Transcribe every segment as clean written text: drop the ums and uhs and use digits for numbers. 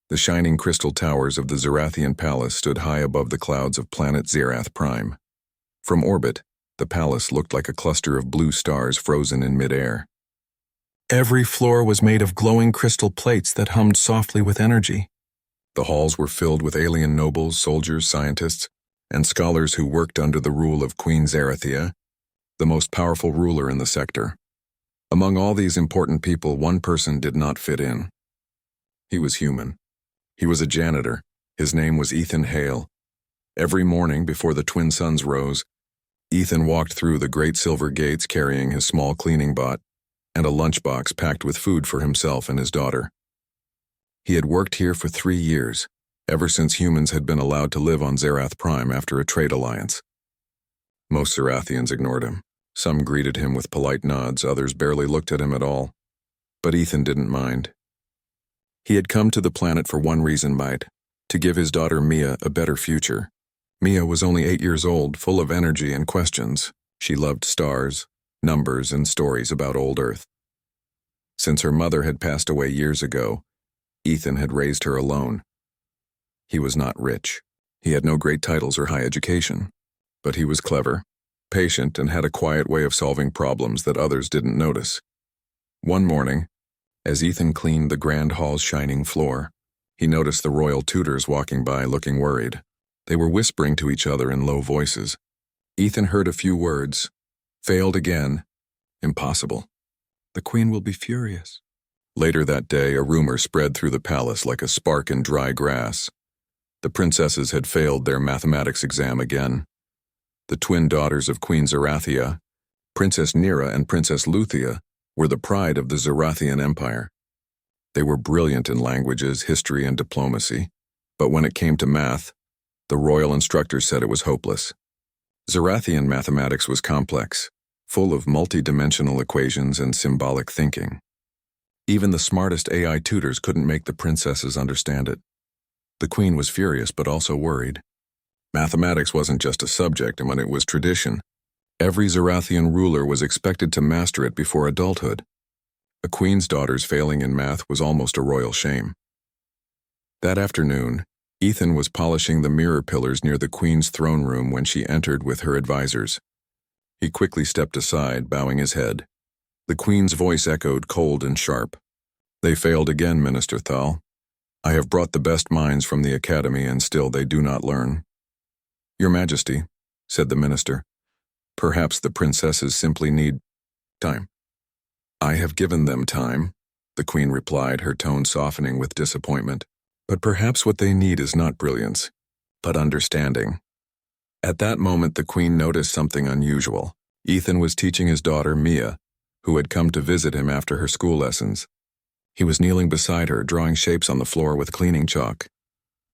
The shining crystal towers of the Zerathian palace stood high above the clouds of planet Zerath Prime. From orbit, the palace looked like a cluster of blue stars frozen in midair. Every floor was made of glowing crystal plates that hummed softly with energy. The halls were filled with alien nobles, soldiers, scientists, and scholars who worked under the rule of Queen Zerathia, the most powerful ruler in the sector. Among all these important people, one person did not fit in. He was human. He was a janitor. His name was Ethan Hale. Every morning before the twin suns rose, Ethan walked through the great silver gates carrying his small cleaning bot and a lunchbox packed with food for himself and his daughter. He had worked here for 3 years, ever since humans had been allowed to live on Zerath Prime after a trade alliance. Most Zerathians ignored him. Some greeted him with polite nods, others barely looked at him at all. But Ethan didn't mind. He had come to the planet for one reason, to give his daughter Mia a better future. Mia was only 8 years old, full of energy and questions. She loved stars, numbers, and stories about old Earth. Since her mother had passed away years ago, Ethan had raised her alone. He was not rich. He had no great titles or high education. But he was clever, patient, and had a quiet way of solving problems that others didn't notice. One morning, as Ethan cleaned the grand hall's shining floor, he noticed the royal tutors walking by looking worried. They were whispering to each other in low voices. Ethan heard a few words. Failed again. Impossible. The queen will be furious. Later that day, a rumor spread through the palace like a spark in dry grass. The princesses had failed their mathematics exam again. The twin daughters of Queen Zerathia, Princess Nira and Princess Luthia, were the pride of the Zerathian Empire. They were brilliant in languages, history, and diplomacy, but when it came to math, the royal instructors said it was hopeless. Zerathian mathematics was complex, full of multi-dimensional equations and symbolic thinking. Even the smartest AI tutors couldn't make the princesses understand it. The queen was furious but also worried. Mathematics wasn't just a subject, and when it was tradition, every Zerathian ruler was expected to master it before adulthood. A queen's daughter's failing in math was almost a royal shame. That afternoon, Ethan was polishing the mirror pillars near the queen's throne room when she entered with her advisors. He quickly stepped aside, bowing his head. The queen's voice echoed cold and sharp. They failed again, Minister Thal. I have brought the best minds from the academy, and still they do not learn. Your Majesty, said the minister, perhaps the princesses simply need time. I have given them time, the queen replied, her tone softening with disappointment. But perhaps what they need is not brilliance, but understanding. At that moment, the queen noticed something unusual. Ethan was teaching his daughter, Mia, who had come to visit him after her school lessons. He was kneeling beside her, drawing shapes on the floor with cleaning chalk.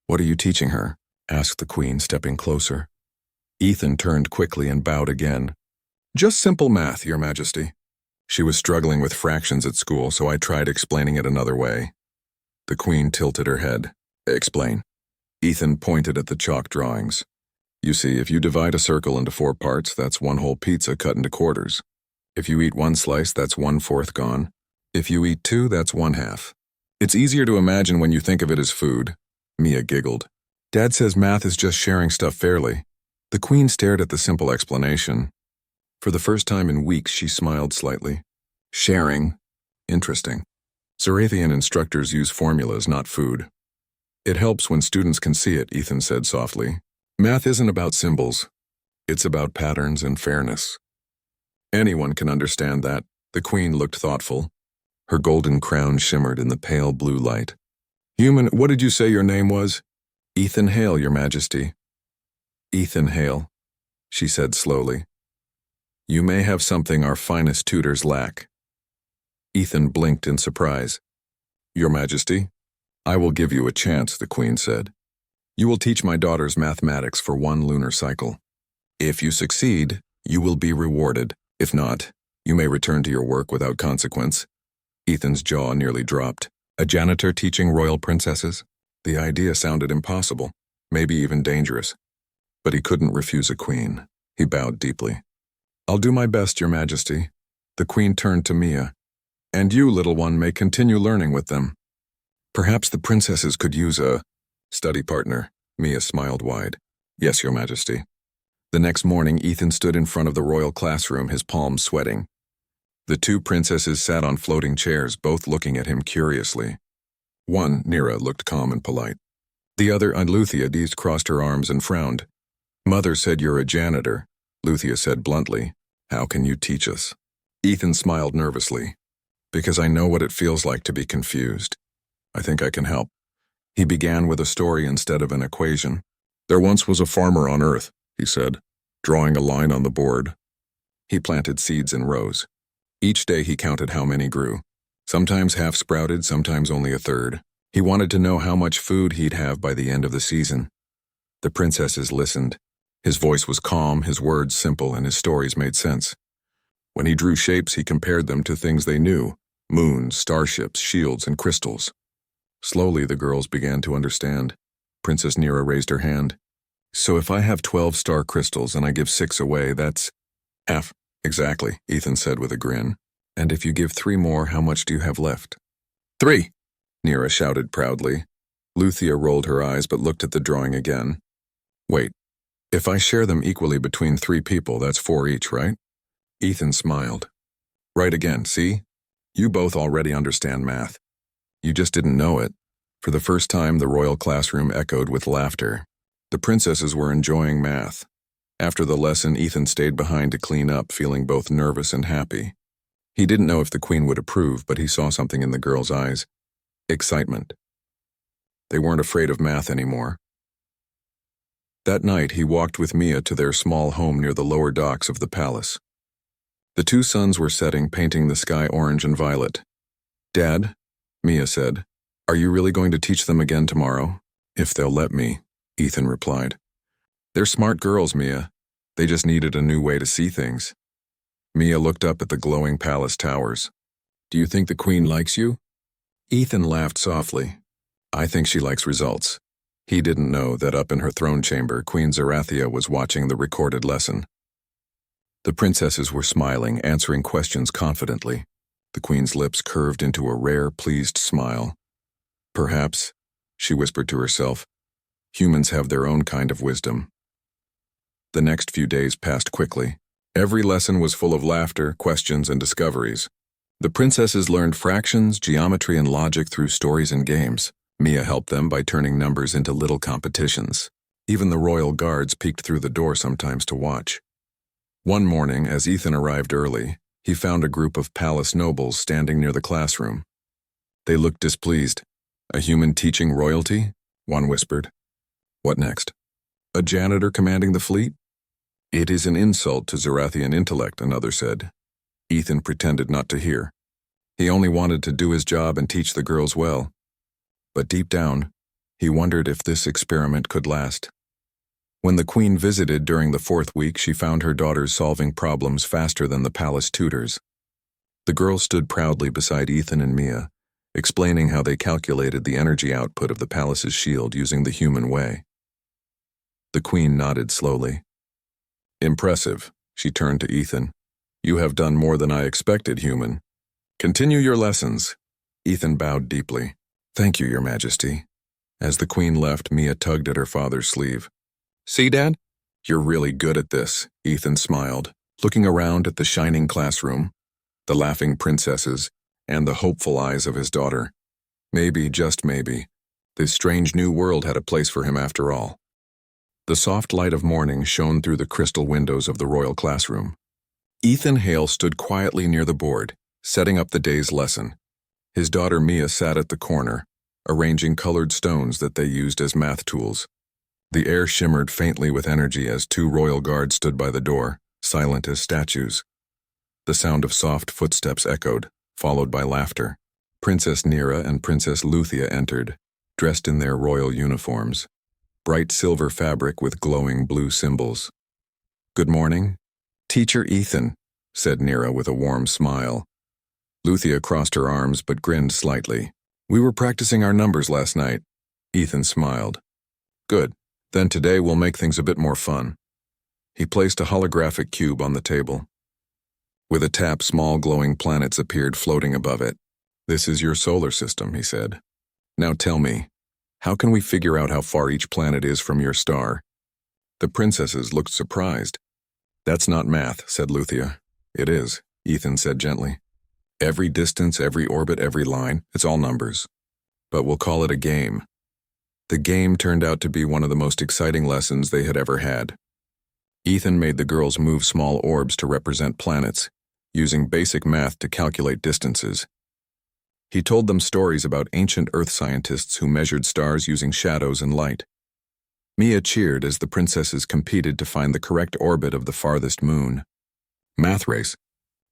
What are you teaching her? Asked the queen, stepping closer. Ethan turned quickly and bowed again. Just simple math, Your Majesty. She was struggling with fractions at school, so I tried explaining it another way. The queen tilted her head. Explain. Ethan pointed at the chalk drawings. You see, if you divide a circle into 4 parts, that's one whole pizza cut into quarters. If you eat 1 slice, that's 1/4 gone. If you eat 2, that's 1/2. It's easier to imagine when you think of it as food. Mia giggled. Dad says math is just sharing stuff fairly. The queen stared at the simple explanation. For the first time in weeks, she smiled slightly. Sharing. Interesting. Zerathian instructors use formulas, not food. It helps when students can see it, Ethan said softly. Math isn't about symbols. It's about patterns and fairness. Anyone can understand that. The queen looked thoughtful. Her golden crown shimmered in the pale blue light. Human, what did you say your name was? Ethan Hale, Your Majesty. Ethan Hale, she said slowly. You may have something our finest tutors lack. Ethan blinked in surprise. Your Majesty, I will give you a chance, the queen said. You will teach my daughters mathematics for 1 lunar cycle. If you succeed, you will be rewarded. If not, you may return to your work without consequence. Ethan's jaw nearly dropped. A janitor teaching royal princesses? The idea sounded impossible, maybe even dangerous. But he couldn't refuse a queen. He bowed deeply. I'll do my best, Your Majesty. The queen turned to Mia. And you, little one, may continue learning with them. Perhaps the princesses could use a study partner. Mia smiled wide. Yes, Your Majesty. The next morning, Ethan stood in front of the royal classroom, his palms sweating. The two princesses sat on floating chairs, both looking at him curiously. One, Nira, looked calm and polite. The other, Luthia, crossed her arms and frowned. Mother said you're a janitor, Luthia said bluntly. How can you teach us? Ethan smiled nervously. Because I know what it feels like to be confused. I think I can help. He began with a story instead of an equation. There once was a farmer on Earth, he said, drawing a line on the board. He planted seeds in rows. Each day he counted how many grew. Sometimes half sprouted, sometimes only a third. He wanted to know how much food he'd have by the end of the season. The princesses listened. His voice was calm, his words simple, and his stories made sense. When he drew shapes, he compared them to things they knew: moons, starships, shields, and crystals. Slowly, the girls began to understand. Princess Nira raised her hand. So if I have 12 star crystals and I give 6 away, that's half. Exactly, Ethan said with a grin. And if you give 3 more, how much do you have left? 3, Nira shouted proudly. Luthia rolled her eyes but looked at the drawing again. Wait, if I share them equally between 3 people, that's 4 each, right? Ethan smiled. Right again, see? You both already understand math. You just didn't know it. For the first time, the royal classroom echoed with laughter. The princesses were enjoying math. After the lesson, Ethan stayed behind to clean up, feeling both nervous and happy. He didn't know if the queen would approve, but he saw something in the girls' eyes. Excitement. They weren't afraid of math anymore. That night, he walked with Mia to their small home near the lower docks of the palace. The 2 suns were setting, painting the sky orange and violet. Dad, Mia said, are you really going to teach them again tomorrow? If they'll let me, Ethan replied. They're smart girls, Mia. They just needed a new way to see things. Mia looked up at the glowing palace towers. Do you think the queen likes you? Ethan laughed softly. I think she likes results. He didn't know that up in her throne chamber, Queen Zerathia was watching the recorded lesson. The princesses were smiling, answering questions confidently. The queen's lips curved into a rare, pleased smile. Perhaps, she whispered to herself, humans have their own kind of wisdom. The next few days passed quickly. Every lesson was full of laughter, questions, and discoveries. The princesses learned fractions, geometry, and logic through stories and games. Mia helped them by turning numbers into little competitions. Even the royal guards peeked through the door sometimes to watch. One morning, as Ethan arrived early, he found a group of palace nobles standing near the classroom. They looked displeased. A human teaching royalty? One whispered. What next? A janitor commanding the fleet? It is an insult to Zerathian intellect, another said. Ethan pretended not to hear. He only wanted to do his job and teach the girls well. But deep down, he wondered if this experiment could last. When the queen visited during the 4th week, she found her daughters solving problems faster than the palace tutors. The girls stood proudly beside Ethan and Mia, explaining how they calculated the energy output of the palace's shield using the human way. The queen nodded slowly. Impressive, she turned to Ethan. You have done more than I expected, human. Continue your lessons. Ethan bowed deeply. Thank you, Your Majesty. As the queen left, Mia tugged at her father's sleeve. See, Dad? You're really good at this, Ethan smiled, looking around at the shining classroom, the laughing princesses, and the hopeful eyes of his daughter. Maybe, just maybe, this strange new world had a place for him after all. The soft light of morning shone through the crystal windows of the royal classroom. Ethan Hale stood quietly near the board, setting up the day's lesson. His daughter Mia sat at the corner, arranging colored stones that they used as math tools. The air shimmered faintly with energy as 2 royal guards stood by the door, silent as statues. The sound of soft footsteps echoed, followed by laughter. Princess Nira and Princess Luthia entered, dressed in their royal uniforms, bright silver fabric with glowing blue symbols. Good morning. Teacher Ethan, said Nira with a warm smile. Luthia crossed her arms but grinned slightly. We were practicing our numbers last night. Ethan smiled. Good. Then today we'll make things a bit more fun. He placed a holographic cube on the table. With a tap, small glowing planets appeared floating above it. This is your solar system, he said. Now tell me, how can we figure out how far each planet is from your star? The princesses looked surprised. That's not math, said Luthia. It is, Ethan said gently. Every distance, every orbit, every line, it's all numbers. But we'll call it a game. The game turned out to be one of the most exciting lessons they had ever had. Ethan made the girls move small orbs to represent planets, using basic math to calculate distances. He told them stories about ancient Earth scientists who measured stars using shadows and light. Mia cheered as the princesses competed to find the correct orbit of the farthest moon. Math race,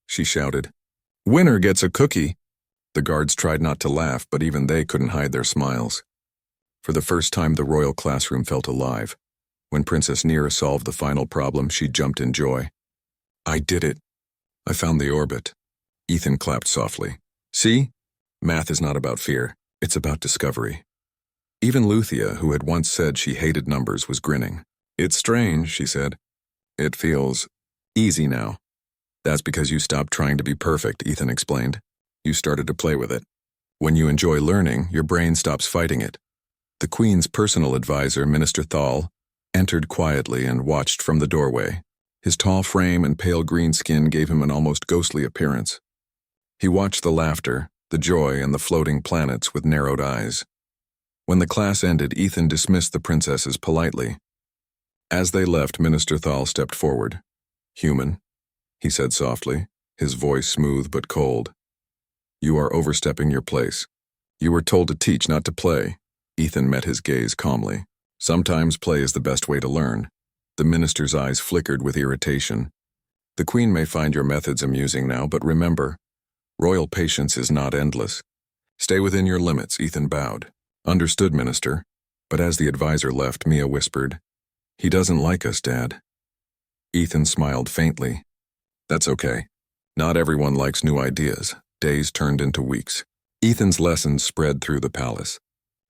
she shouted. Winner gets a cookie. The guards tried not to laugh, but even they couldn't hide their smiles. For the first time, the royal classroom felt alive. When Princess Neera solved the final problem, she jumped in joy. I did it. I found the orbit. Ethan clapped softly. See? Math is not about fear. It's about discovery. Even Luthia, who had once said she hated numbers, was grinning. It's strange, she said. It feels easy now. That's because you stopped trying to be perfect, Ethan explained. You started to play with it. When you enjoy learning, your brain stops fighting it. The Queen's personal advisor, Minister Thal, entered quietly and watched from the doorway. His tall frame and pale green skin gave him an almost ghostly appearance. He watched the laughter, the joy, and the floating planets with narrowed eyes. When the class ended, Ethan dismissed the princesses politely. As they left, Minister Thal stepped forward. Human, he said softly, his voice smooth but cold. You are overstepping your place. You were told to teach, not to play. Ethan met his gaze calmly. Sometimes play is the best way to learn. The minister's eyes flickered with irritation. The Queen may find your methods amusing now, but remember, royal patience is not endless. Stay within your limits, Ethan bowed. Understood, Minister. But as the advisor left, Mia whispered, He doesn't like us, Dad. Ethan smiled faintly. That's okay. Not everyone likes new ideas. Days turned into weeks. Ethan's lessons spread through the palace.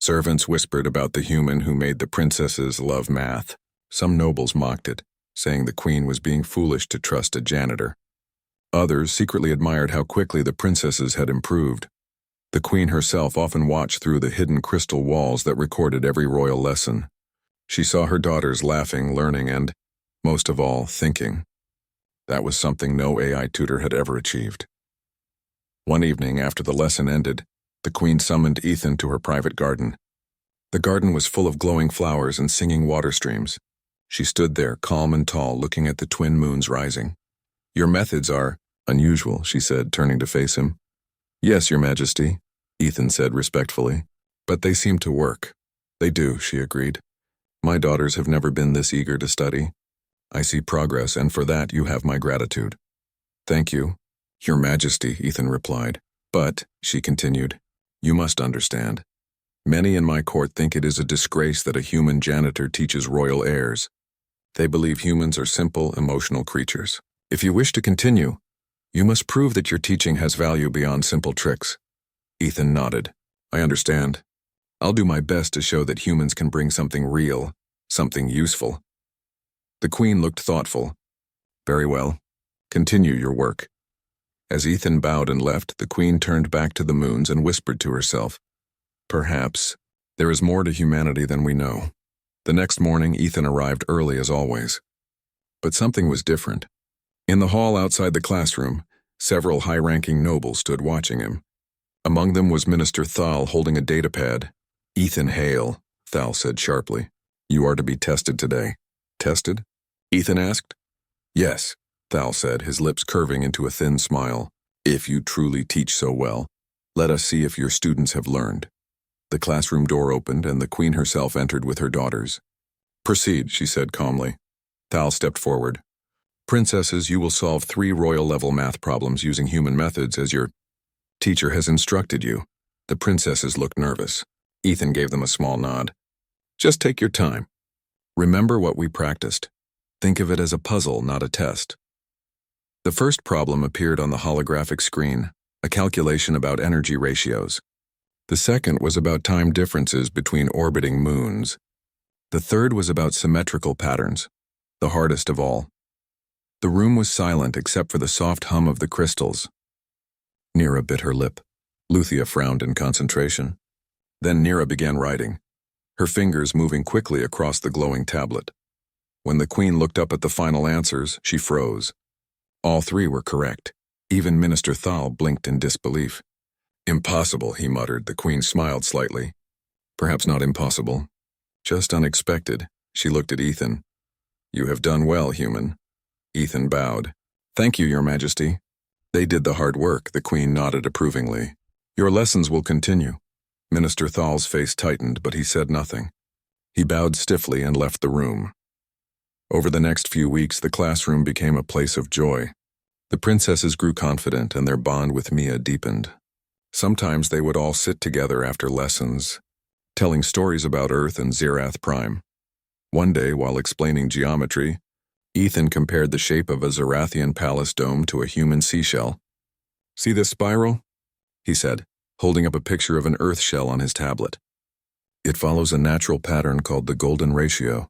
Servants whispered about the human who made the princesses love math. Some nobles mocked it, saying the Queen was being foolish to trust a janitor. Others secretly admired how quickly the princesses had improved. The Queen herself often watched through the hidden crystal walls that recorded every royal lesson. She saw her daughters laughing, learning, and, most of all, thinking. That was something no AI tutor had ever achieved. One evening, after the lesson ended, the Queen summoned Ethan to her private garden. The garden was full of glowing flowers and singing water streams. She stood there, calm and tall, looking at the twin moons rising. Your methods are unusual, she said, turning to face him. Yes, Your Majesty, Ethan said respectfully. But they seem to work. They do, she agreed. My daughters have never been this eager to study. I see progress, and for that you have my gratitude. Thank you, Your Majesty, Ethan replied. But, she continued, you must understand. Many in my court think it is a disgrace that a human janitor teaches royal heirs. They believe humans are simple, emotional creatures. If you wish to continue, you must prove that your teaching has value beyond simple tricks. Ethan nodded. I understand. I'll do my best to show that humans can bring something real, something useful. The Queen looked thoughtful. Very well. Continue your work. As Ethan bowed and left, the Queen turned back to the moons and whispered to herself, Perhaps there is more to humanity than we know. The next morning, Ethan arrived early as always. But something was different. In the hall outside the classroom, several high-ranking nobles stood watching him. Among them was Minister Thal holding a datapad. Ethan Hale, Thal said sharply. You are to be tested today. Tested? Ethan asked. Yes, Thal said, his lips curving into a thin smile. If you truly teach so well, let us see if your students have learned. The classroom door opened and the Queen herself entered with her daughters. Proceed, she said calmly. Thal stepped forward. Princesses, you will solve 3 royal-level math problems using human methods as your teacher has instructed you. The princesses looked nervous. Ethan gave them a small nod. Just take your time. Remember what we practiced. Think of it as a puzzle, not a test. The first problem appeared on the holographic screen, a calculation about energy ratios. The second was about time differences between orbiting moons. The third was about symmetrical patterns, the hardest of all. The room was silent except for the soft hum of the crystals. Neera bit her lip. Luthia frowned in concentration. Then Nira began writing, her fingers moving quickly across the glowing tablet. When the Queen looked up at the final answers, she froze. All three were correct. Even Minister Thal blinked in disbelief. Impossible, he muttered. The Queen smiled slightly. Perhaps not impossible. Just unexpected. She looked at Ethan. You have done well, human. Ethan bowed. Thank you, Your Majesty. They did the hard work, the Queen nodded approvingly. Your lessons will continue. Minister Thal's face tightened, but he said nothing. He bowed stiffly and left the room. Over the next few weeks, the classroom became a place of joy. The princesses grew confident and their bond with Mia deepened. Sometimes they would all sit together after lessons, telling stories about Earth and Zirath Prime. One day, while explaining geometry, Ethan compared the shape of a Zirathian palace dome to a human seashell. See this spiral? He said, holding up a picture of an Earth shell on his tablet. It follows a natural pattern called the golden ratio.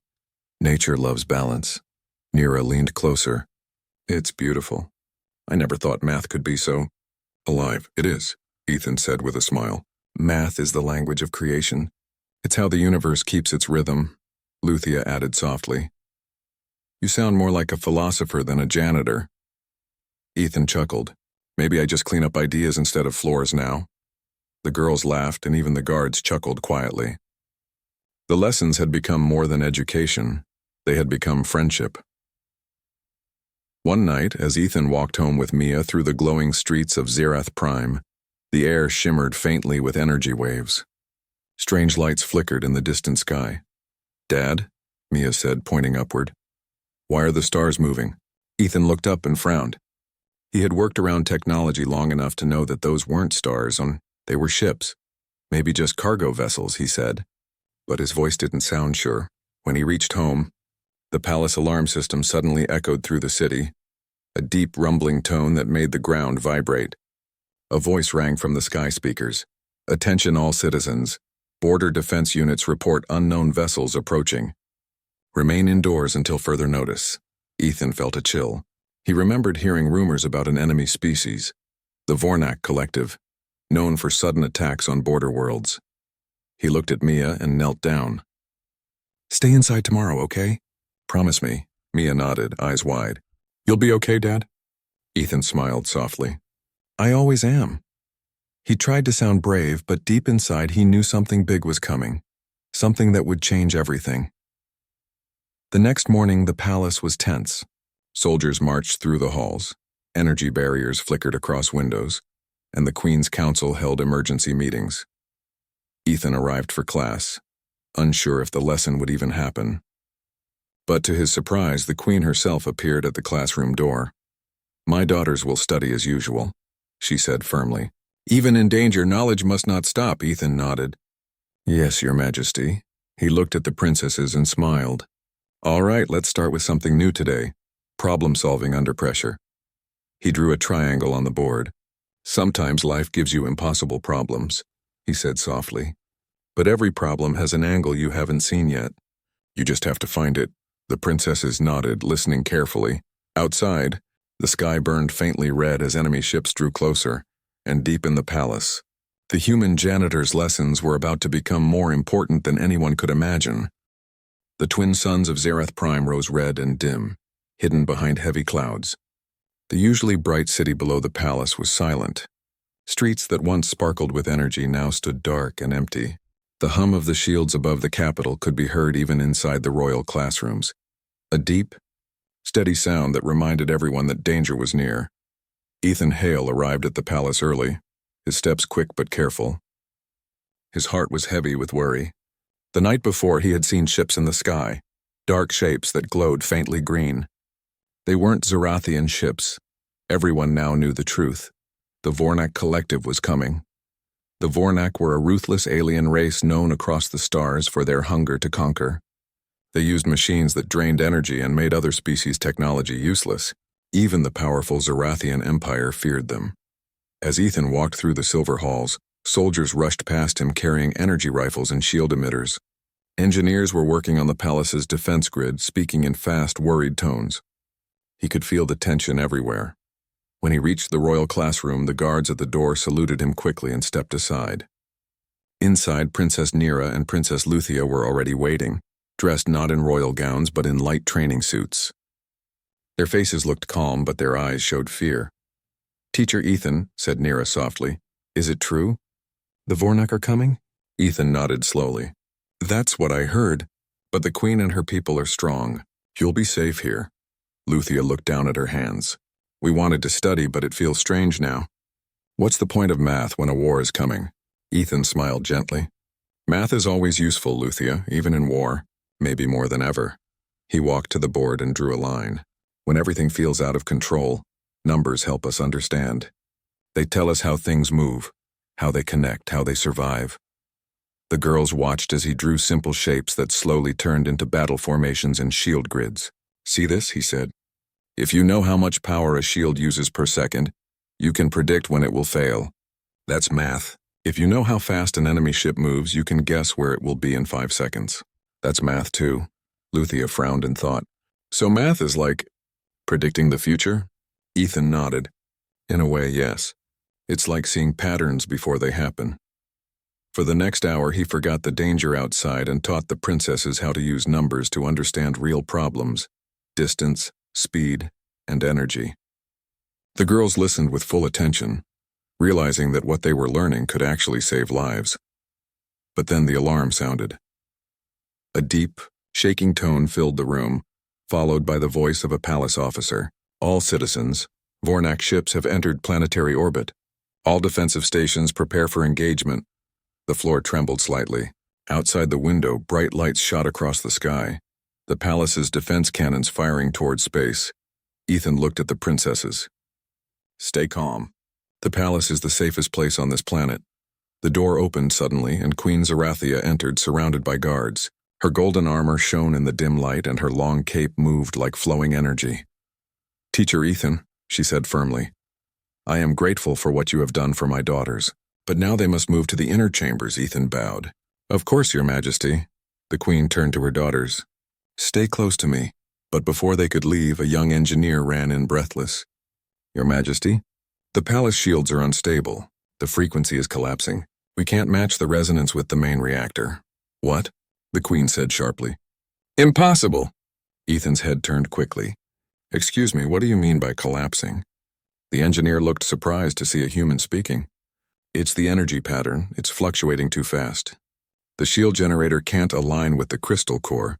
Nature loves balance. Nira leaned closer. It's beautiful. I never thought math could be so alive. It is, Ethan said with a smile. Math is the language of creation. It's how the universe keeps its rhythm, Luthia added softly. You sound more like a philosopher than a janitor. Ethan chuckled. Maybe I just clean up ideas instead of floors now. The girls laughed and even the guards chuckled quietly. The lessons had become more than education. They had become friendship. One night, as Ethan walked home with Mia through the glowing streets of Zirath Prime, the air shimmered faintly with energy waves. Strange lights flickered in the distant sky. Dad, Mia said, pointing upward. Why are the stars moving? Ethan looked up and frowned. He had worked around technology long enough to know that those weren't stars, they were ships. Maybe just cargo vessels, he said. But his voice didn't sound sure. When he reached home, the palace alarm system suddenly echoed through the city, a deep rumbling tone that made the ground vibrate. A voice rang from the sky speakers. Attention all citizens. Border defense units report unknown vessels approaching. Remain indoors until further notice. Ethan felt a chill. He remembered hearing rumors about an enemy species, the Vornak Collective, known for sudden attacks on border worlds. He looked at Mia and knelt down. Stay inside tomorrow, okay? Promise me. Mia nodded, eyes wide. You'll be okay, Dad? Ethan smiled softly. I always am. He tried to sound brave, but deep inside he knew something big was coming, something that would change everything. The next morning, the palace was tense. Soldiers marched through the halls, energy barriers flickered across windows, and the Queen's Council held emergency meetings. Ethan arrived for class, unsure if the lesson would even happen. But to his surprise, the Queen herself appeared at the classroom door. My daughters will study as usual, she said firmly. Even in danger, knowledge must not stop, Ethan nodded. Yes, Your Majesty. He looked at the princesses and smiled. All right, let's start with something new today. Problem-solving under pressure. He drew a triangle on the board. Sometimes life gives you impossible problems, he said softly. But every problem has an angle you haven't seen yet. You just have to find it. The princesses nodded, listening carefully. Outside, the sky burned faintly red as enemy ships drew closer, and deep in the palace, the human janitor's lessons were about to become more important than anyone could imagine. The twin suns of Zirath Prime rose red and dim, hidden behind heavy clouds. The usually bright city below the palace was silent. Streets that once sparkled with energy now stood dark and empty. The hum of the shields above the capital could be heard even inside the royal classrooms. A deep, steady sound that reminded everyone that danger was near. Ethan Hale arrived at the palace early, his steps quick but careful. His heart was heavy with worry. The night before, he had seen ships in the sky, dark shapes that glowed faintly green. They weren't Zirathian ships. Everyone now knew the truth. The Vornak Collective was coming. The Vornak were a ruthless alien race known across the stars for their hunger to conquer. They used machines that drained energy and made other species' technology useless. Even the powerful Zirathian Empire feared them. As Ethan walked through the silver halls, soldiers rushed past him carrying energy rifles and shield emitters. Engineers were working on the palace's defense grid, speaking in fast, worried tones. He could feel the tension everywhere. When he reached the royal classroom, the guards at the door saluted him quickly and stepped aside. Inside, Princess Nera and Princess Luthia were already waiting, dressed not in royal gowns but in light training suits. Their faces looked calm, but their eyes showed fear. "Teacher Ethan," said Nera softly, "is it true? The Vornak are coming?" Ethan nodded slowly. "That's what I heard, but the Queen and her people are strong. You'll be safe here." Luthia looked down at her hands. "We wanted to study, but it feels strange now." "What's the point of math when a war is coming?" Ethan smiled gently. "Math is always useful, Luthia, even in war, maybe more than ever." He walked to the board and drew a line. "When everything feels out of control, numbers help us understand. They tell us how things move, how they connect, how they survive." The girls watched as he drew simple shapes that slowly turned into battle formations and shield grids. "See this?" he said. "If you know how much power a shield uses per second, you can predict when it will fail. That's math. If you know how fast an enemy ship moves, you can guess where it will be in 5 seconds. That's math too." Luthia frowned and thought. "So math is like predicting the future?" Ethan nodded. "In a way, yes. It's like seeing patterns before they happen." For the next hour, he forgot the danger outside and taught the princesses how to use numbers to understand real problems: distance, speed, and energy. The girls listened with full attention, realizing that what they were learning could actually save lives. But then the alarm sounded. A deep, shaking tone filled the room, followed by the voice of a palace officer. "All citizens, Vornak ships have entered planetary orbit. All defensive stations prepare for engagement." The floor trembled slightly. Outside the window, bright lights shot across the sky, the palace's defense cannons firing toward space. Ethan looked at the princesses. "Stay calm. The palace is the safest place on this planet." The door opened suddenly, and Queen Zerathia entered, surrounded by guards. Her golden armor shone in the dim light, and her long cape moved like flowing energy. "Teacher Ethan," she said firmly, "I am grateful for what you have done for my daughters. But now they must move to the inner chambers." Ethan bowed. "Of course, Your Majesty." The Queen turned to her daughters. "Stay close to me." But before they could leave, a young engineer ran in breathless. "Your Majesty, the palace shields are unstable. The frequency is collapsing. We can't match the resonance with the main reactor." "What?" the Queen said sharply. "Impossible!" Ethan's head turned quickly. "Excuse me, what do you mean by collapsing?" The engineer looked surprised to see a human speaking. "It's the energy pattern. It's fluctuating too fast. The shield generator can't align with the crystal core.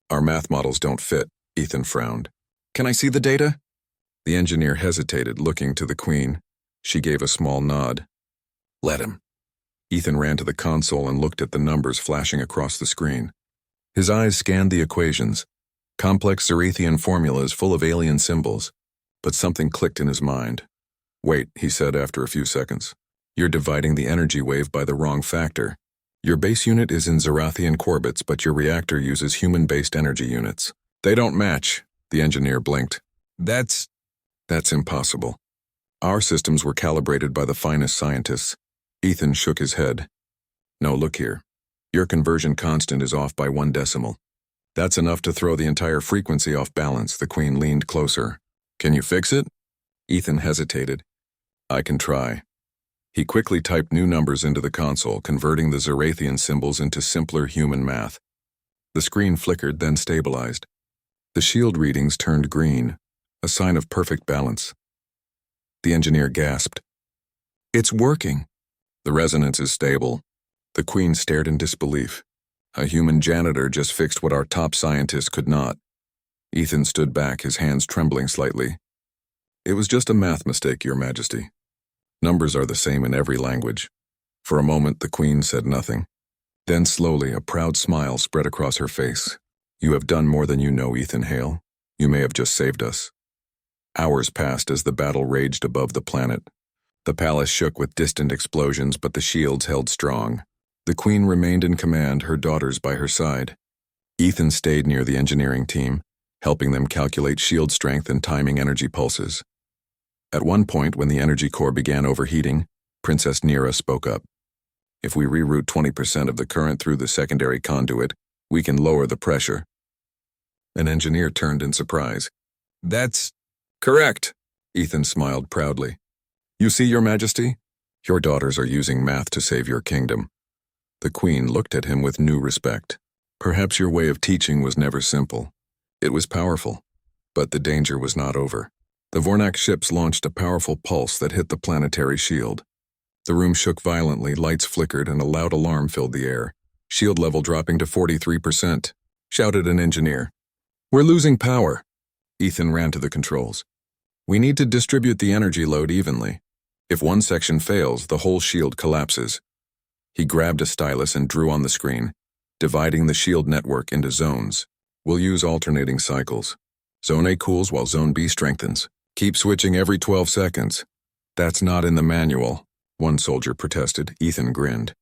Our math models don't fit." Ethan frowned. "Can I see the data?" The engineer hesitated, looking to the Queen. She gave a small nod. "Let him." Ethan ran to the console and looked at the numbers flashing across the screen. His eyes scanned the equations, complex Zerathian formulas full of alien symbols, but something clicked in his mind. "Wait," he said after a few seconds. "You're dividing the energy wave by the wrong factor. Your base unit is in Zerathian orbits, but your reactor uses human-based energy units. They don't match." The engineer blinked. That's impossible. Our systems were calibrated by the finest scientists." Ethan shook his head. "No, look here. Your conversion constant is off by 1 decimal. That's enough to throw the entire frequency off balance." The Queen leaned closer. "Can you fix it?" Ethan hesitated. "I can try." He quickly typed new numbers into the console, converting the Zerathian symbols into simpler human math. The screen flickered, then stabilized. The shield readings turned green, a sign of perfect balance. The engineer gasped. "It's working." "The resonance is stable." The Queen stared in disbelief. "A human janitor just fixed what our top scientists could not." Ethan stood back, his hands trembling slightly. "It was just a math mistake, Your Majesty. Numbers are the same in every language." For a moment, the Queen said nothing. Then slowly, a proud smile spread across her face. "You have done more than you know, Ethan Hale. You may have just saved us." Hours passed as the battle raged above the planet. The palace shook with distant explosions, but the shields held strong. The Queen remained in command, her daughters by her side. Ethan stayed near the engineering team, helping them calculate shield strength and timing energy pulses. At one point, when the energy core began overheating, Princess Nera spoke up. "If we reroute 20% of the current through the secondary conduit, we can lower the pressure." An engineer turned in surprise. "That's correct," Ethan smiled proudly. "You see, Your Majesty? Your daughters are using math to save your kingdom." The Queen looked at him with new respect. Perhaps your way of teaching was never simple. It was powerful, but the danger was not over. The Vornak ships launched a powerful pulse that hit the planetary shield. The room shook violently, lights flickered, and a loud alarm filled the air. Shield level dropping to 43%, shouted an engineer. We're losing power. Ethan ran to the controls. We need to distribute the energy load evenly. If one section fails, the whole shield collapses. He grabbed a stylus and drew on the screen, dividing the shield network into zones. We'll use alternating cycles. Zone A cools while Zone B strengthens. Keep switching every 12 seconds. That's not in the manual, one soldier protested. Ethan grinned.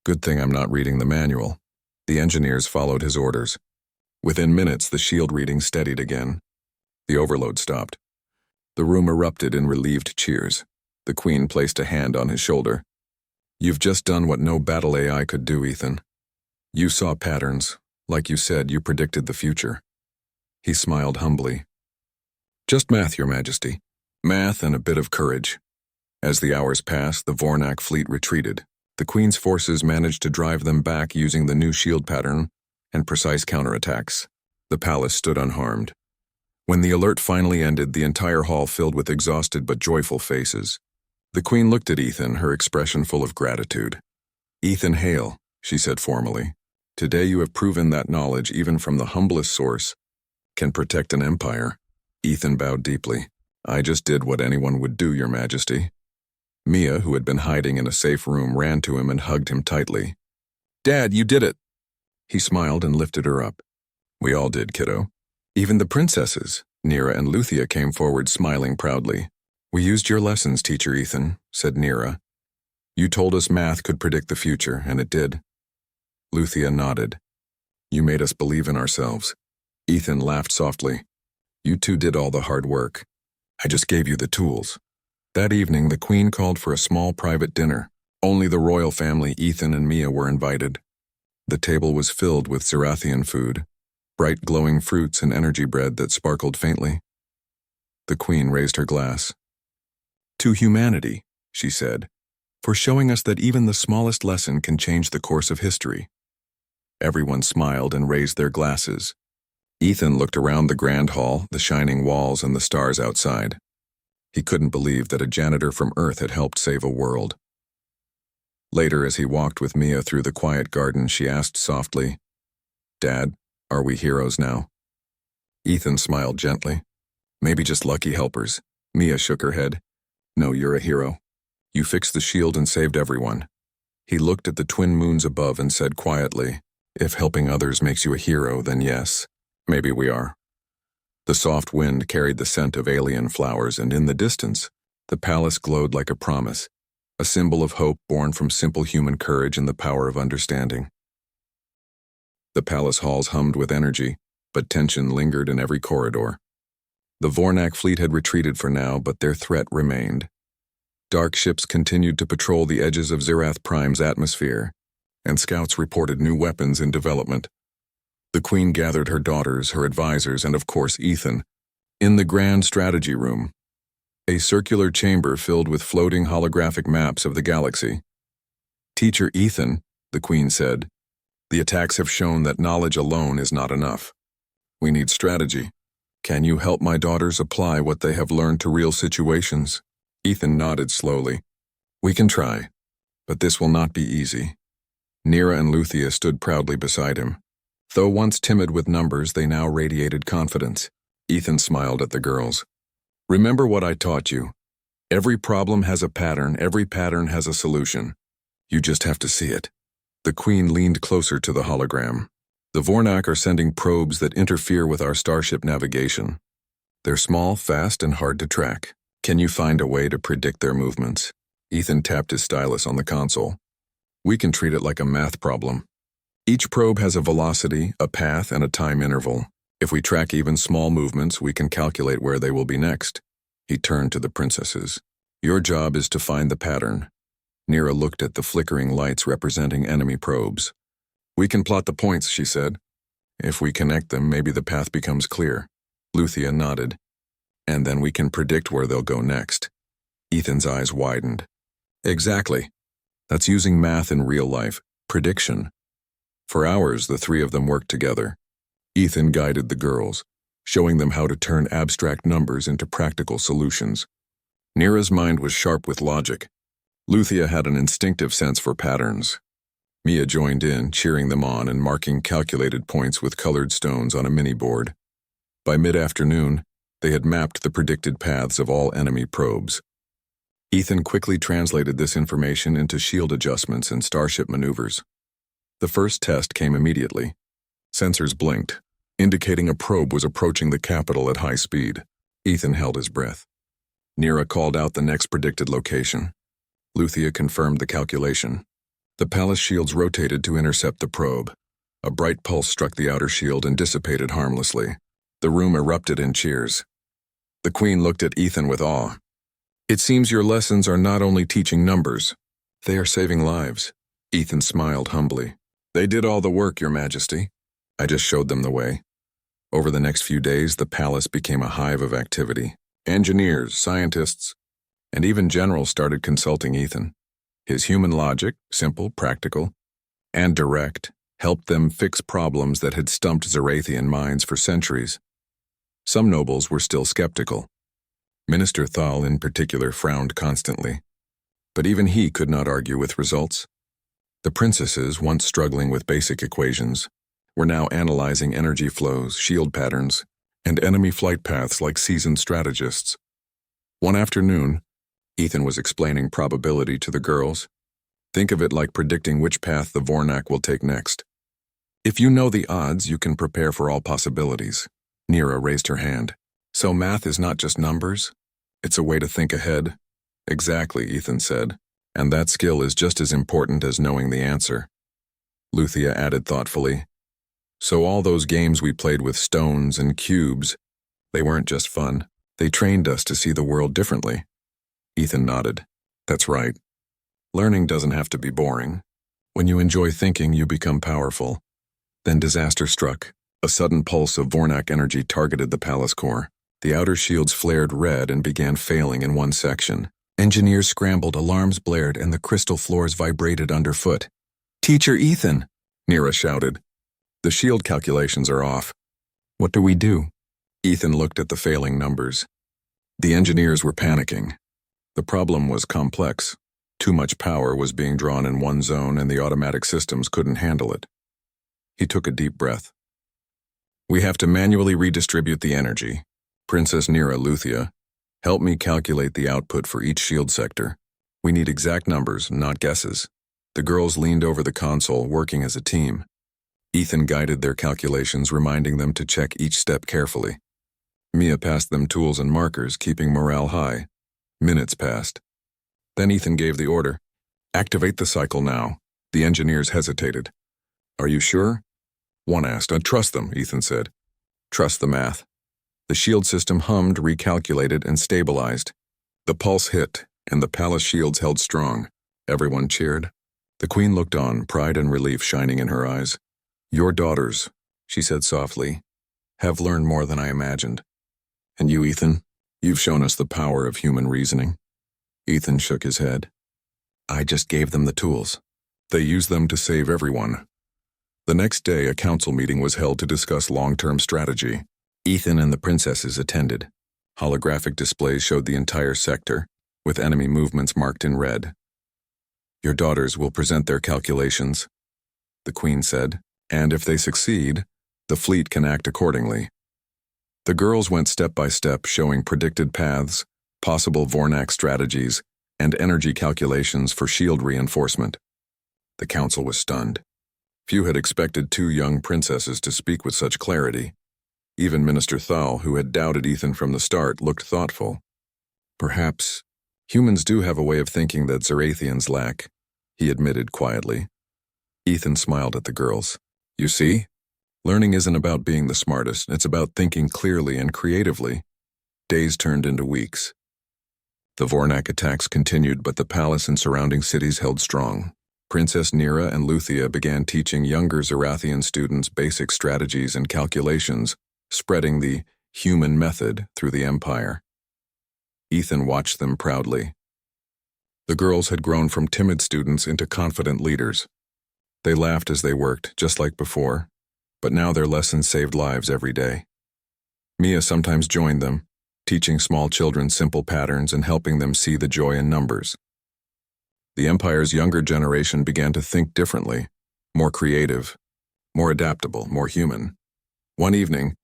Good thing I'm not reading the manual. The engineers followed his orders. Within minutes, the shield reading steadied again. The overload stopped. The room erupted in relieved cheers. The Queen placed a hand on his shoulder. You've just done what no battle AI could do, Ethan. You saw patterns. Like you said, you predicted the future. He smiled humbly. Just math, Your Majesty. Math and a bit of courage. As the hours passed, the Vornak fleet retreated. The Queen's forces managed to drive them back using the new shield pattern and precise counterattacks. The palace stood unharmed. When the alert finally ended, the entire hall filled with exhausted but joyful faces. The Queen looked at Ethan, her expression full of gratitude. Ethan Hale, she said formally. Today you have proven that knowledge, even from the humblest source, can protect an empire. Ethan bowed deeply. I just did what anyone would do, Your Majesty. Mia, who had been hiding in a safe room, ran to him and hugged him tightly. Dad, you did it! He smiled and lifted her up. We all did, kiddo. Even the princesses, Nira and Luthia, came forward smiling proudly. We used your lessons, Teacher Ethan, said Nira. You told us math could predict the future, and it did. Luthia nodded. You made us believe in ourselves. Ethan laughed softly. You two did all the hard work. I just gave you the tools. That evening, the Queen called for a small private dinner. Only the royal family, Ethan and Mia, were invited. The table was filled with Zerathian food, bright glowing fruits and energy bread that sparkled faintly. The Queen raised her glass. To humanity, she said, for showing us that even the smallest lesson can change the course of history. Everyone smiled and raised their glasses. Ethan looked around the grand hall, the shining walls and the stars outside. He couldn't believe that a janitor from Earth had helped save a world. Later, as he walked with Mia through the quiet garden, she asked softly, Dad, are we heroes now? Ethan smiled gently. Maybe just lucky helpers. Mia shook her head. No, you're a hero. You fixed the shield and saved everyone. He looked at the twin moons above and said quietly, If helping others makes you a hero, then yes, maybe we are. The soft wind carried the scent of alien flowers, and in the distance, the palace glowed like a promise, a symbol of hope born from simple human courage and the power of understanding. The palace halls hummed with energy, but tension lingered in every corridor. The Vornak fleet had retreated for now, but their threat remained. Dark ships continued to patrol the edges of Zerath Prime's atmosphere, and scouts reported new weapons in development. The Queen gathered her daughters, her advisors, and of course Ethan, in the grand strategy room, a circular chamber filled with floating holographic maps of the galaxy. Teacher Ethan, the Queen said, the attacks have shown that knowledge alone is not enough. We need strategy. Can you help my daughters apply what they have learned to real situations? Ethan nodded slowly. We can try, but this will not be easy. Nira and Luthia stood proudly beside him. Though once timid with numbers, they now radiated confidence. Ethan smiled at the girls. Remember what I taught you. Every problem has a pattern, every pattern has a solution. You just have to see it. The Queen leaned closer to the hologram. The Vornak are sending probes that interfere with our starship navigation. They're small, fast, and hard to track. Can you find a way to predict their movements? Ethan tapped his stylus on the console. We can treat it like a math problem. Each probe has a velocity, a path, and a time interval. If we track even small movements, we can calculate where they will be next. He turned to the princesses. Your job is to find the pattern. Nira looked at the flickering lights representing enemy probes. We can plot the points, she said. If we connect them, maybe the path becomes clear. Luthia nodded. And then we can predict where they'll go next. Ethan's eyes widened. Exactly. That's using math in real life. Prediction. For hours, the three of them worked together. Ethan guided the girls, showing them how to turn abstract numbers into practical solutions. Nira's mind was sharp with logic. Luthia had an instinctive sense for patterns. Mia joined in, cheering them on and marking calculated points with colored stones on a mini-board. By mid-afternoon, they had mapped the predicted paths of all enemy probes. Ethan quickly translated this information into shield adjustments and starship maneuvers. The first test came immediately. Sensors blinked, indicating a probe was approaching the capital at high speed. Ethan held his breath. Nira called out the next predicted location. Luthia confirmed the calculation. The palace shields rotated to intercept the probe. A bright pulse struck the outer shield and dissipated harmlessly. The room erupted in cheers. The Queen looked at Ethan with awe. "It seems your lessons are not only teaching numbers, they are saving lives." Ethan smiled humbly. "They did all the work, Your Majesty. I just showed them the way." Over the next few days, the palace became a hive of activity. Engineers, scientists, and even generals started consulting Ethan. His human logic, simple, practical, and direct, helped them fix problems that had stumped Zarathian minds for centuries. Some nobles were still skeptical. Minister Thal, in particular, frowned constantly. But even he could not argue with results. The princesses, once struggling with basic equations, were now analyzing energy flows, shield patterns, and enemy flight paths like seasoned strategists. One afternoon, Ethan was explaining probability to the girls. Think of it like predicting which path the Vornak will take next. If you know the odds, you can prepare for all possibilities. Nira raised her hand. So math is not just numbers? It's a way to think ahead. Exactly, Ethan said. And that skill is just as important as knowing the answer. Luthia added thoughtfully. So all those games we played with stones and cubes, they weren't just fun. They trained us to see the world differently. Ethan nodded. That's right. Learning doesn't have to be boring. When you enjoy thinking, you become powerful. Then disaster struck. A sudden pulse of Vornak energy targeted the palace core. The outer shields flared red and began failing in one section. Engineers scrambled, alarms blared, and the crystal floors vibrated underfoot. "Teacher Ethan!" Nira shouted. "The shield calculations are off. What do we do?" Ethan looked at the failing numbers. The engineers were panicking. The problem was complex. Too much power was being drawn in one zone and the automatic systems couldn't handle it. He took a deep breath. "We have to manually redistribute the energy. Princess Nira, Luthia, help me calculate the output for each shield sector. We need exact numbers, not guesses." The girls leaned over the console, working as a team. Ethan guided their calculations, reminding them to check each step carefully. Mia passed them tools and markers, keeping morale high. Minutes passed. Then Ethan gave the order. "Activate the cycle now." The engineers hesitated. "Are you sure?" One asked. "I trust them," Ethan said. "Trust the math." The shield system hummed, recalculated, and stabilized. The pulse hit, and the palace shields held strong. Everyone cheered. The Queen looked on, pride and relief shining in her eyes. "Your daughters," she said softly, "have learned more than I imagined. And you, Ethan, you've shown us the power of human reasoning." Ethan shook his head. "I just gave them the tools. They used them to save everyone." The next day, a council meeting was held to discuss long-term strategy. Ethan and the princesses attended. Holographic displays showed the entire sector, with enemy movements marked in red. "Your daughters will present their calculations," the Queen said, "and if they succeed, the fleet can act accordingly." The girls went step by step, showing predicted paths, possible Vornak strategies, and energy calculations for shield reinforcement. The council was stunned. Few had expected two young princesses to speak with such clarity. Even Minister Thal, who had doubted Ethan from the start, looked thoughtful. "Perhaps humans do have a way of thinking that Zarathians lack," he admitted quietly. Ethan smiled at the girls. "You see? Learning isn't about being the smartest, it's about thinking clearly and creatively." Days turned into weeks. The Vornak attacks continued, but the palace and surrounding cities held strong. Princess Nira and Luthia began teaching younger Zarathian students basic strategies and calculations, spreading the human method through the empire. Ethan watched them proudly. The girls had grown from timid students into confident leaders. They laughed as they worked, just like before, but now their lessons saved lives every day. Mia sometimes joined them, teaching small children simple patterns and helping them see the joy in numbers. The Empire's younger generation began to think differently, more creative, more adaptable, more human. One evening,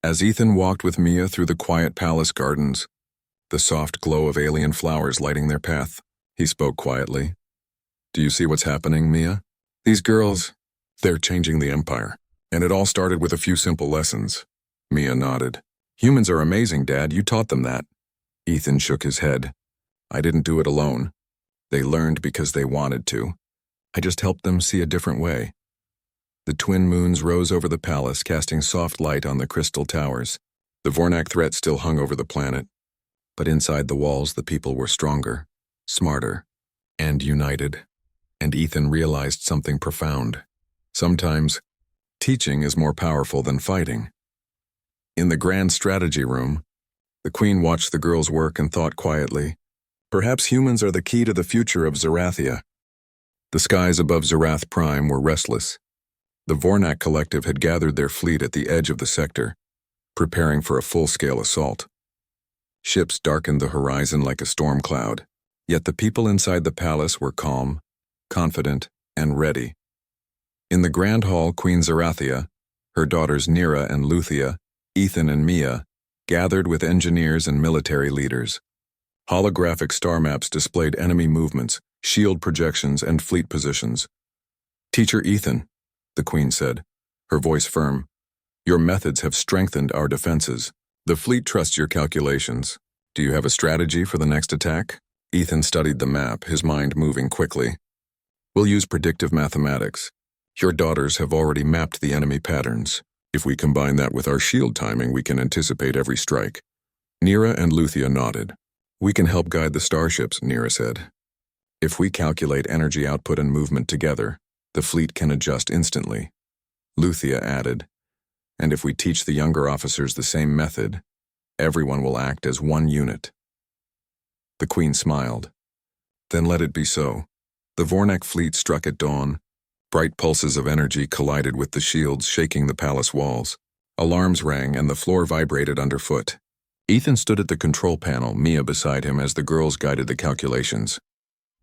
as Ethan walked with Mia through the quiet palace gardens, the soft glow of alien flowers lighting their path, he spoke quietly. "Do you see what's happening, Mia? These girls, they're changing the Empire. And it all started with a few simple lessons." Mia nodded. "Humans are amazing, Dad. You taught them that." Ethan shook his head. "I didn't do it alone. They learned because they wanted to. I just helped them see a different way." The twin moons rose over the palace, casting soft light on the crystal towers. The Vornak threat still hung over the planet, but inside the walls the people were stronger, smarter, and united. And Ethan realized something profound. Sometimes, teaching is more powerful than fighting. In the grand strategy room, the Queen watched the girls work and thought quietly, "Perhaps humans are the key to the future of Zerathia." The skies above Zerath Prime were restless. The Vornak Collective had gathered their fleet at the edge of the sector, preparing for a full-scale assault. Ships darkened the horizon like a storm cloud, yet the people inside the palace were calm, confident, and ready. In the grand hall, Queen Zerathia, her daughters Nira and Luthia, Ethan and Mia, gathered with engineers and military leaders. Holographic star maps displayed enemy movements, shield projections, and fleet positions. "Teacher Ethan," the Queen said, her voice firm, "your methods have strengthened our defenses. The fleet trusts your calculations. Do you have a strategy for the next attack?" Ethan studied the map, his mind moving quickly. "We'll use predictive mathematics. Your daughters have already mapped the enemy patterns. If we combine that with our shield timing, we can anticipate every strike." Nira and Luthia nodded. "We can help guide the starships," Nira said. "If we calculate energy output and movement together, the fleet can adjust instantly." Luthia added, "And if we teach the younger officers the same method, everyone will act as one unit." The Queen smiled. "Then let it be so." The Vornak fleet struck at dawn. Bright pulses of energy collided with the shields, shaking the palace walls. Alarms rang and the floor vibrated underfoot. Ethan stood at the control panel, Mia beside him as the girls guided the calculations.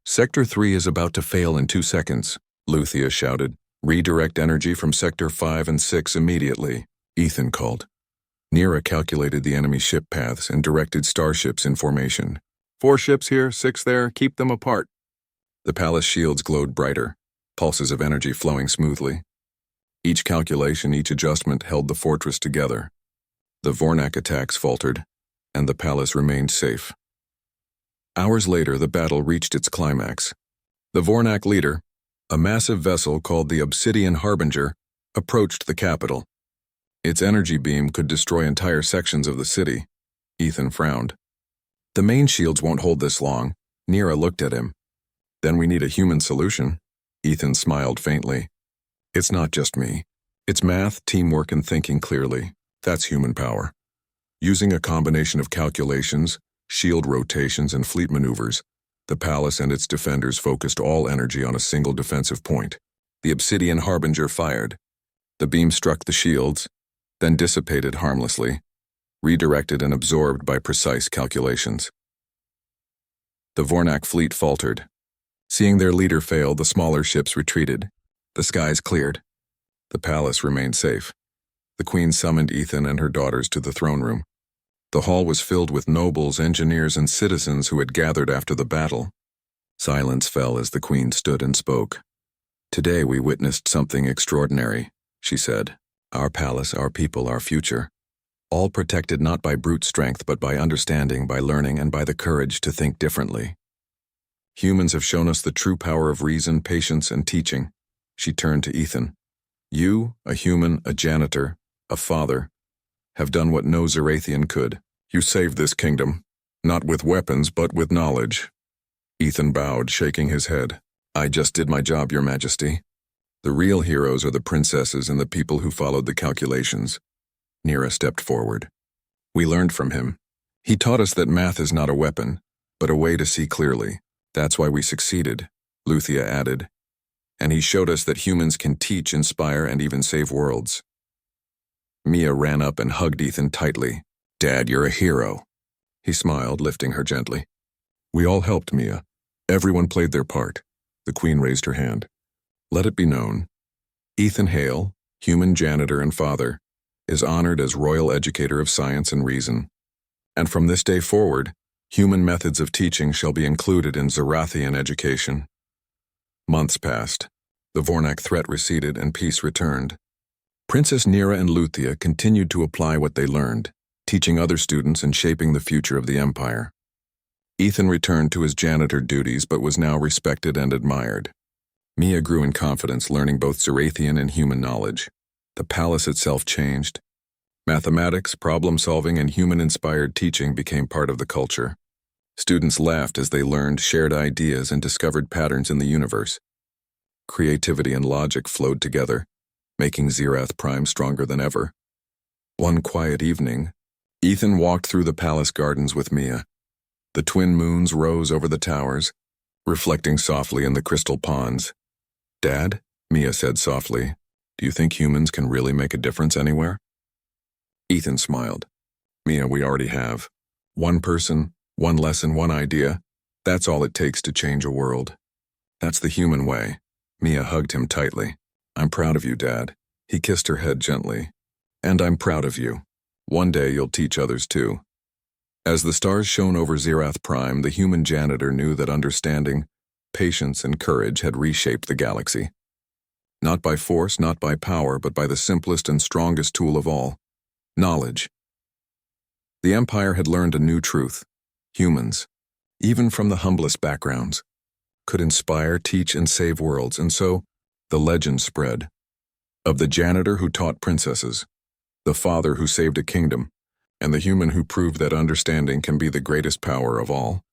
"Sector 3 is about to fail in 2 seconds, Luthia shouted. "Redirect energy from Sector 5 and 6 immediately," Ethan called. Nira calculated the enemy ship paths and directed starships in formation. 4 ships here, 6 there, keep them apart." The palace shields glowed brighter, pulses of energy flowing smoothly. Each calculation, each adjustment held the fortress together. The Vornak attacks faltered, and the palace remained safe. Hours later, the battle reached its climax. The Vornak leader, a massive vessel called the Obsidian Harbinger, approached the capital. Its energy beam could destroy entire sections of the city. Ethan frowned. "The main shields won't hold this long." Nira looked at him. "Then we need a human solution." Ethan smiled faintly. "It's not just me. It's math, teamwork, and thinking clearly. That's human power. Using a combination of calculations, shield rotations, and fleet maneuvers, the palace and its defenders focused all energy on a single defensive point. The Obsidian Harbinger fired. The beam struck the shields, then dissipated harmlessly, redirected and absorbed by precise calculations. The Vornak fleet faltered. Seeing their leader fail, the smaller ships retreated. The skies cleared. The palace remained safe. The Queen summoned Ethan and her daughters to the throne room. The hall was filled with nobles, engineers, and citizens who had gathered after the battle. Silence fell as the Queen stood and spoke. "Today we witnessed something extraordinary," she said. "Our palace, our people, our future. All protected not by brute strength but by understanding, by learning, and by the courage to think differently. Humans have shown us the true power of reason, patience, and teaching." She turned to Ethan. "You, a human, a janitor, a father, have done what no Zerathian could. You saved this kingdom, not with weapons but with knowledge." Ethan bowed, shaking his head. "I just did my job, Your Majesty. The real heroes are the princesses and the people who followed the calculations." Nira stepped forward. "We learned from him. He taught us that math is not a weapon, but a way to see clearly. That's why we succeeded," Luthia added. and he showed us that humans can teach, inspire, and even save worlds. Mia ran up and hugged Ethan tightly. "Dad, you're a hero." He smiled, lifting her gently. "We all helped, Mia. Everyone played their part." The Queen raised her hand. "Let it be known, Ethan Hale, human janitor and father, is honored as Royal Educator of Science and Reason. And from this day forward, human methods of teaching shall be included in Zerathian education." Months passed. The Vornak threat receded and peace returned. Princess Nira and Luthia continued to apply what they learned, teaching other students and shaping the future of the Empire. Ethan returned to his janitor duties but was now respected and admired. Mia grew in confidence, learning both Zerathian and human knowledge. The palace itself changed. Mathematics, problem-solving, and human-inspired teaching became part of the culture. Students laughed as they learned, shared ideas, and discovered patterns in the universe. Creativity and logic flowed together, making Zerath Prime stronger than ever. One quiet evening, Ethan walked through the palace gardens with Mia. The twin moons rose over the towers, reflecting softly in the crystal ponds. "Dad," Mia said softly, "do you think humans can really make a difference anywhere?" Ethan smiled. "Mia, we already have. One person, one lesson, one idea. That's all it takes to change a world. That's the human way." Mia hugged him tightly. "I'm proud of you, Dad." He kissed her head gently. "And I'm proud of you. One day you'll teach others too." As the stars shone over Zerath Prime, the human janitor knew that understanding, patience, and courage had reshaped the galaxy. Not by force, not by power, but by the simplest and strongest tool of all: knowledge. The Empire had learned a new truth. Humans, even from the humblest backgrounds, could inspire, teach, and save worlds, and so the legend spread. Of the janitor who taught princesses, the father who saved a kingdom, and the human who proved that understanding can be the greatest power of all.